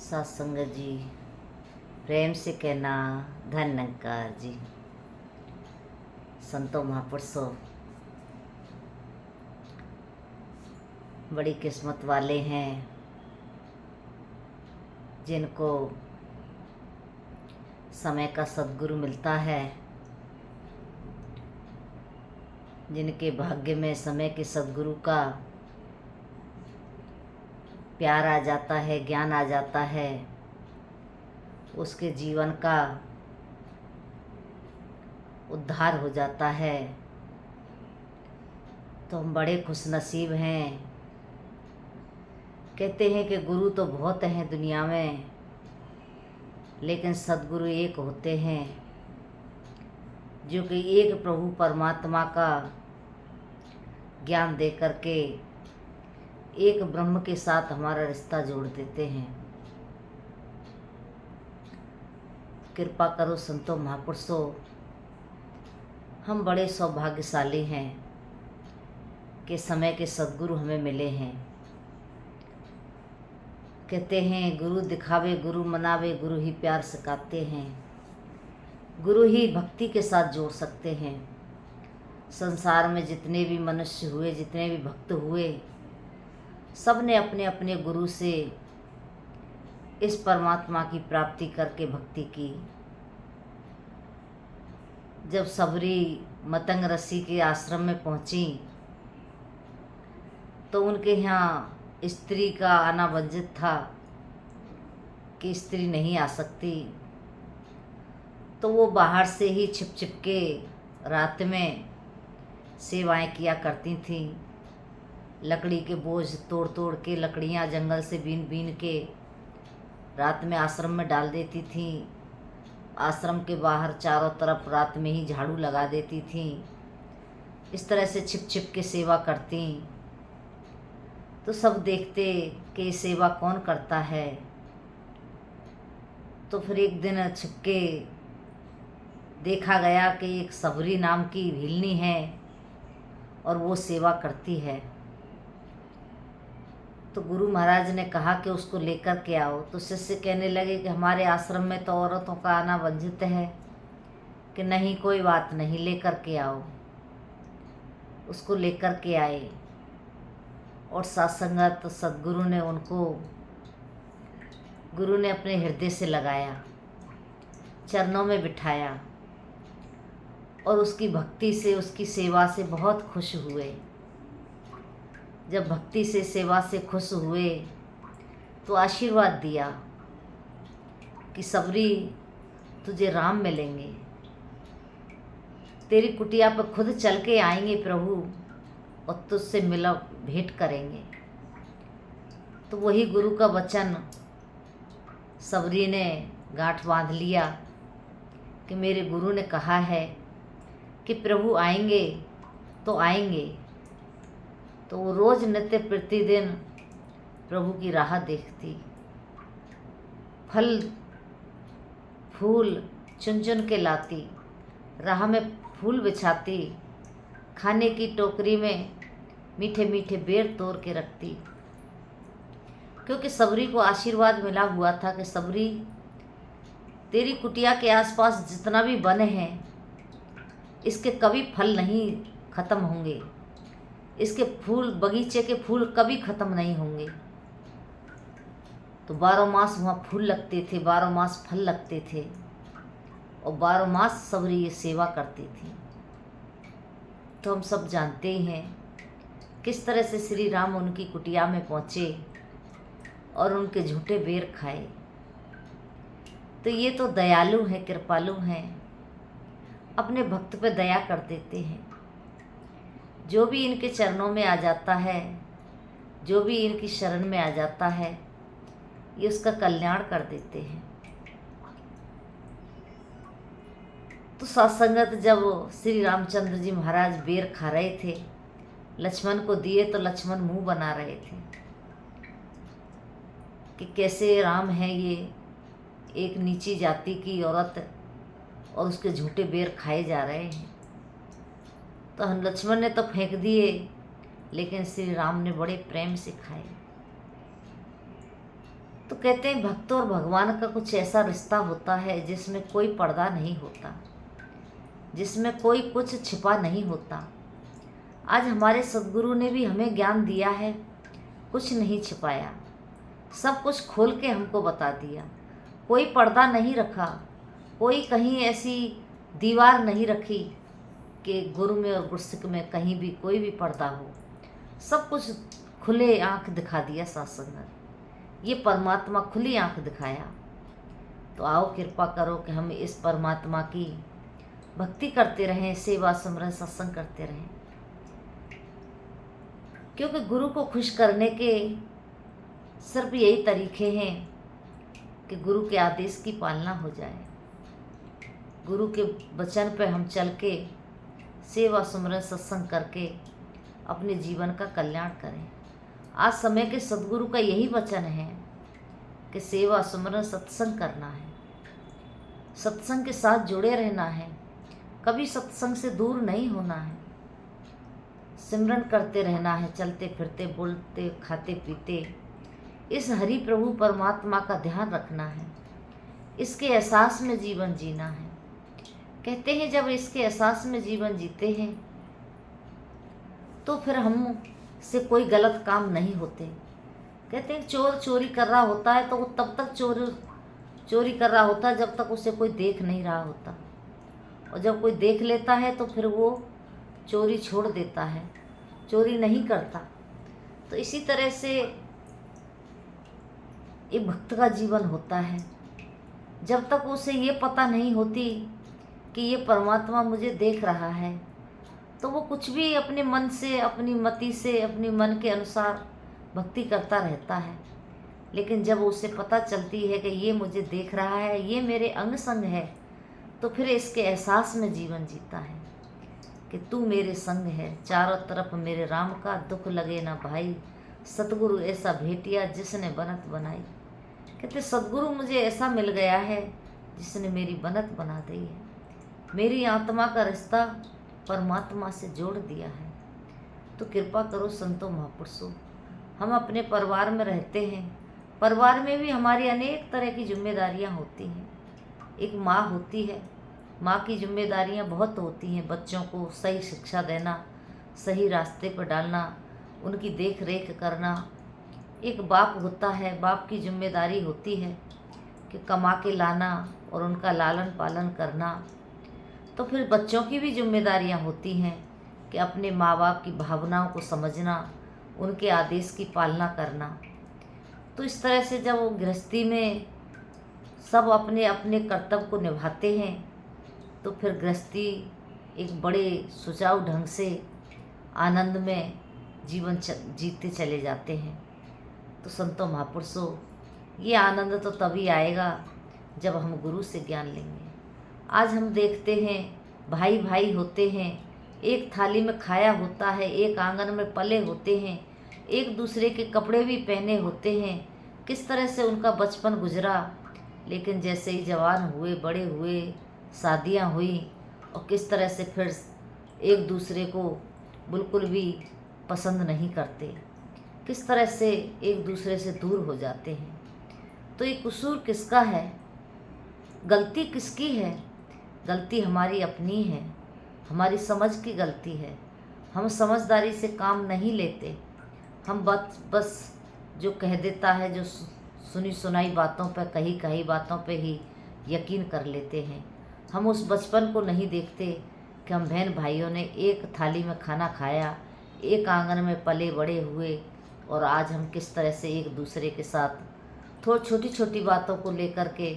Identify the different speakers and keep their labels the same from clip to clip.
Speaker 1: सत्संग जी, प्रेम से कहना धन निरंकार जी। संतों महापुरुषों, बड़ी किस्मत वाले हैं जिनको समय का सद्गुरु मिलता है, जिनके भाग्य में समय के सद्गुरु का प्यार आ जाता है, ज्ञान आ जाता है, उसके जीवन का उद्धार हो जाता है। तो हम बड़े खुशनसीब हैं। कहते हैं कि गुरु तो बहुत हैं दुनिया में, लेकिन सद्गुरु एक होते हैं जो कि एक प्रभु परमात्मा का ज्ञान दे करके एक ब्रह्म के साथ हमारा रिश्ता जोड़ देते हैं। कृपा करो संतों महापुरुषों, हम बड़े सौभाग्यशाली हैं कि समय के सद्गुरु हमें मिले हैं। कहते हैं गुरु दिखावे गुरु मनावे, गुरु ही प्यार सिखाते हैं, गुरु ही भक्ति के साथ जोड़ सकते हैं। संसार में जितने भी मनुष्य हुए, जितने भी भक्त हुए, सब ने अपने अपने गुरु से इस परमात्मा की प्राप्ति करके भक्ति की। जब सबरी मतंग ऋषि के आश्रम में पहुंची तो उनके यहाँ स्त्री का आना वर्जित था कि स्त्री नहीं आ सकती। तो वो बाहर से ही छिप छिप के रात में सेवाएं किया करती थीं। लकड़ी के बोझ तोड़ तोड़ के, लकड़ियाँ जंगल से बीन बीन के रात में आश्रम में डाल देती थीं। आश्रम के बाहर चारों तरफ रात में ही झाड़ू लगा देती थीं। इस तरह से छिप छिप के सेवा करती। तो सब देखते कि सेवा कौन करता है। तो फिर एक दिन छिपके देखा गया कि एक सबरी नाम की भिलनी है और वो सेवा करती है। तो गुरु महाराज ने कहा कि उसको लेकर के आओ। तो शिष्य कहने लगे कि हमारे आश्रम में तो औरतों का आना वर्जित है। कि नहीं, कोई बात नहीं, लेकर के आओ। उसको लेकर के आए और सत्संगत सद्गुरु ने उनको, गुरु ने अपने हृदय से लगाया, चरणों में बिठाया और उसकी भक्ति से, उसकी सेवा से बहुत खुश हुए। जब भक्ति से, सेवा से खुश हुए तो आशीर्वाद दिया कि सबरी, तुझे राम मिलेंगे, तेरी कुटिया पर खुद चल के आएंगे प्रभु और तुझसे मिलब भेंट करेंगे। तो वही गुरु का वचन सबरी ने गांठ बांध लिया कि मेरे गुरु ने कहा है कि प्रभु आएंगे तो आएंगे। तो वो रोज नित्य प्रतिदिन प्रभु की राह देखती, फल फूल चुन चुन के लाती, राह में फूल बिछाती, खाने की टोकरी में मीठे मीठे बेर तोड़ के रखती। क्योंकि सबरी को आशीर्वाद मिला हुआ था कि सबरी, तेरी कुटिया के आसपास जितना भी वन है, इसके कभी फल नहीं खत्म होंगे, इसके फूल, बगीचे के फूल कभी खत्म नहीं होंगे। तो 12 मास वहाँ फूल लगते थे, 12 मास फल लगते थे और 12 मास सबरी ये सेवा करती थी। तो हम सब जानते ही हैं किस तरह से श्री राम उनकी कुटिया में पहुँचे और उनके झूठे बेर खाए। तो ये तो दयालु हैं, कृपालु हैं, अपने भक्त पे दया कर देते हैं। जो भी इनके चरणों में आ जाता है, जो भी इनकी शरण में आ जाता है, ये उसका कल्याण कर देते हैं। तो सत्संगत जब श्री रामचंद्र जी महाराज बेर खा रहे थे, लक्ष्मण को दिए तो लक्ष्मण मुंह बना रहे थे कि कैसे राम है ये, एक नीची जाति की औरत और उसके झूठे बेर खाए जा रहे हैं। तो लक्ष्मण ने तो फेंक दिए, लेकिन श्री राम ने बड़े प्रेम से खाए। तो कहते हैं भक्त और भगवान का कुछ ऐसा रिश्ता होता है जिसमें कोई पर्दा नहीं होता, जिसमें कोई कुछ छिपा नहीं होता। आज हमारे सद्गुरु ने भी हमें ज्ञान दिया है, कुछ नहीं छिपाया, सब कुछ खोल के हमको बता दिया। कोई पर्दा नहीं रखा, कोई कहीं ऐसी दीवार नहीं रखी कि गुरु में और गुरसिक में कहीं भी कोई भी पर्दा हो। सब कुछ खुले आंख दिखा दिया सत्संग ने। ये परमात्मा खुली आंख दिखाया। तो आओ कृपा करो कि हम इस परमात्मा की भक्ति करते रहें, सेवा सिमरन सत्संग करते रहें, क्योंकि गुरु को खुश करने के सिर्फ यही तरीके हैं कि गुरु के आदेश की पालना हो जाए, गुरु के वचन पे हम चल के सेवा सिमरन सत्संग करके अपने जीवन का कल्याण करें। आज समय के सद्गुरु का यही वचन है कि सेवा सिमरन सत्संग करना है, सत्संग के साथ जुड़े रहना है, कभी सत्संग से दूर नहीं होना है, सिमरन करते रहना है, चलते फिरते बोलते खाते पीते इस हरि प्रभु परमात्मा का ध्यान रखना है, इसके एहसास में जीवन जीना है। कहते हैं जब इसके एहसास में जीवन जीते हैं तो फिर हम से कोई गलत काम नहीं होते। कहते हैं चोर चोरी कर रहा होता है तो वो तब तक चोरी कर रहा होता है जब तक उसे कोई देख नहीं रहा होता, और जब कोई देख लेता है तो फिर वो चोरी छोड़ देता है, चोरी नहीं करता। तो इसी तरह से एक भक्त का जीवन होता है। जब तक उसे ये पता नहीं होती कि ये परमात्मा मुझे देख रहा है तो वो कुछ भी अपने मन से, अपनी मति से, अपने मन के अनुसार भक्ति करता रहता है। लेकिन जब उसे पता चलती है कि ये मुझे देख रहा है, ये मेरे अंग संग है, तो फिर इसके एहसास में जीवन जीता है कि तू मेरे संग है, चारों तरफ मेरे राम का, दुख लगे ना भाई, सतगुरु ऐसा भेटिया जिसने बनत बनाई। कहते सतगुरु मुझे ऐसा मिल गया है जिसने मेरी बनत बना दी है, मेरी आत्मा का रिश्ता परमात्मा से जोड़ दिया है। तो कृपा करो संतों महापुरुषों, हम अपने परिवार में रहते हैं, परिवार में भी हमारी अनेक तरह की जिम्मेदारियां होती हैं। एक माँ होती है, माँ की जिम्मेदारियां बहुत होती हैं, बच्चों को सही शिक्षा देना, सही रास्ते पर डालना, उनकी देख रेख करना। एक बाप होता है, बाप की जिम्मेदारी होती है कि कमा के लाना और उनका लालन पालन करना। तो फिर बच्चों की भी जिम्मेदारियां होती हैं कि अपने माँ बाप की भावनाओं को समझना, उनके आदेश की पालना करना। तो इस तरह से जब वो गृहस्थी में सब अपने अपने कर्तव्य को निभाते हैं तो फिर गृहस्थी एक बड़े सुचारू ढंग से आनंद में जीवन जीते चले जाते हैं। तो संतों महापुरुषों, ये आनंद तो तभी आएगा जब हम गुरु से ज्ञान लेंगे। आज हम देखते हैं भाई भाई होते हैं, एक थाली में खाया होता है, एक आंगन में पले होते हैं, एक दूसरे के कपड़े भी पहने होते हैं, किस तरह से उनका बचपन गुजरा। लेकिन जैसे ही जवान हुए, बड़े हुए, शादियां हुई, और किस तरह से फिर एक दूसरे को बिल्कुल भी पसंद नहीं करते, किस तरह से एक दूसरे से दूर हो जाते हैं। तो ये कसूर किसका है, गलती किसकी है? गलती हमारी अपनी है, हमारी समझ की गलती है। हम समझदारी से काम नहीं लेते, हम बस जो कह देता है, जो सुनी सुनाई बातों पर, कही कही बातों पे ही यकीन कर लेते हैं। हम उस बचपन को नहीं देखते कि हम बहन भाइयों ने एक थाली में खाना खाया, एक आंगन में पले बड़े हुए, और आज हम किस तरह से एक दूसरे के साथ छोटी छोटी बातों को लेकर के,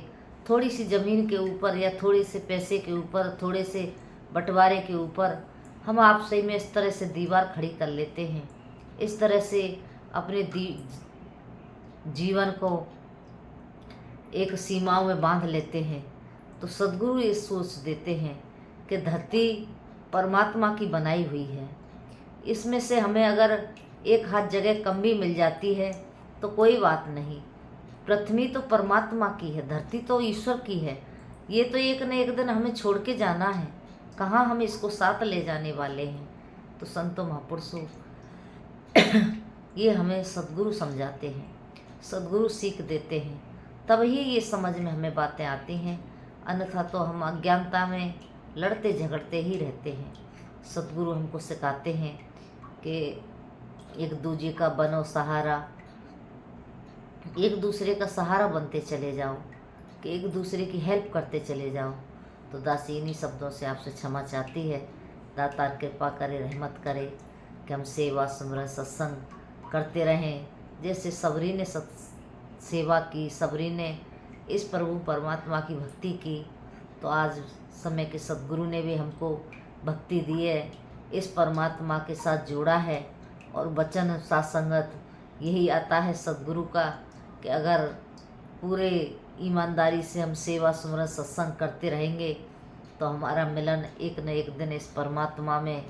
Speaker 1: थोड़ी सी ज़मीन के ऊपर या थोड़े से पैसे के ऊपर, थोड़े से बंटवारे के ऊपर हम आपसे में इस तरह से दीवार खड़ी कर लेते हैं। इस तरह से अपने जीवन को एक सीमाओं में बांध लेते हैं। तो सद्गुरु ये सोच देते हैं कि धरती परमात्मा की बनाई हुई है, इसमें से हमें अगर एक हाथ जगह कम भी मिल जाती है तो कोई बात नहीं, पृथ्वी तो परमात्मा की है, धरती तो ईश्वर की है। ये तो एक न एक दिन हमें छोड़ के जाना है, कहाँ हम इसको साथ ले जाने वाले हैं। तो संतों महापुरुषों, ये हमें सद्गुरु समझाते हैं। सद्गुरु सीख देते हैं, तब ही ये समझ में हमें बातें आती हैं, अन्यथा तो हम अज्ञानता में लड़ते झगड़ते ही रहते हैं। सद्गुरु हमको सिखाते हैं कि एक दूसरे का बनो सहारा, एक दूसरे का सहारा बनते चले जाओ, कि एक दूसरे की हेल्प करते चले जाओ। तो दासी इन्हीं शब्दों से आपसे क्षमा चाहती है। दातार कृपा करे, रहमत करे कि हम सेवा सिमरन सत्संग करते रहें। जैसे सबरी ने सेवा की, सबरी ने इस प्रभु परमात्मा की भक्ति की, तो आज समय के सद्गुरु ने भी हमको भक्ति दी है, इस परमात्मा के साथ जोड़ा है। और वचन सत्संगत यही आता है सद्गुरु का कि अगर पूरे ईमानदारी से हम सेवा सुमरन सत्संग करते रहेंगे तो हमारा मिलन एक न एक दिन इस परमात्मा में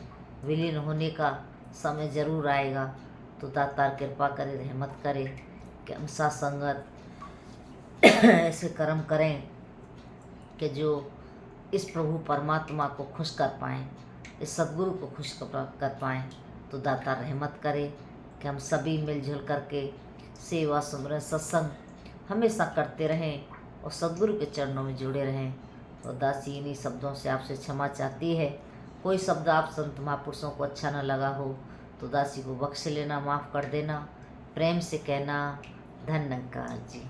Speaker 1: विलीन होने का समय जरूर आएगा। तो दातार कृपा करे, रहमत करे कि हम सत्संगत ऐसे कर्म करें कि जो इस प्रभु परमात्मा को खुश कर पाएँ, इस सद्गुरु को खुश कर पाएँ। तो दाता रहमत करे कि हम सभी मिलजुल करके सेवा सुमरन सत्संग हमेशा करते रहें और सद्गुरु के चरणों में जुड़े रहें। तो दासी इन्हीं शब्दों से आपसे क्षमा चाहती है। कोई शब्द आप संत महापुरुषों को अच्छा न लगा हो तो दासी को बख्श लेना, माफ़ कर देना, प्रेम से कहना। धन्यवाद जी।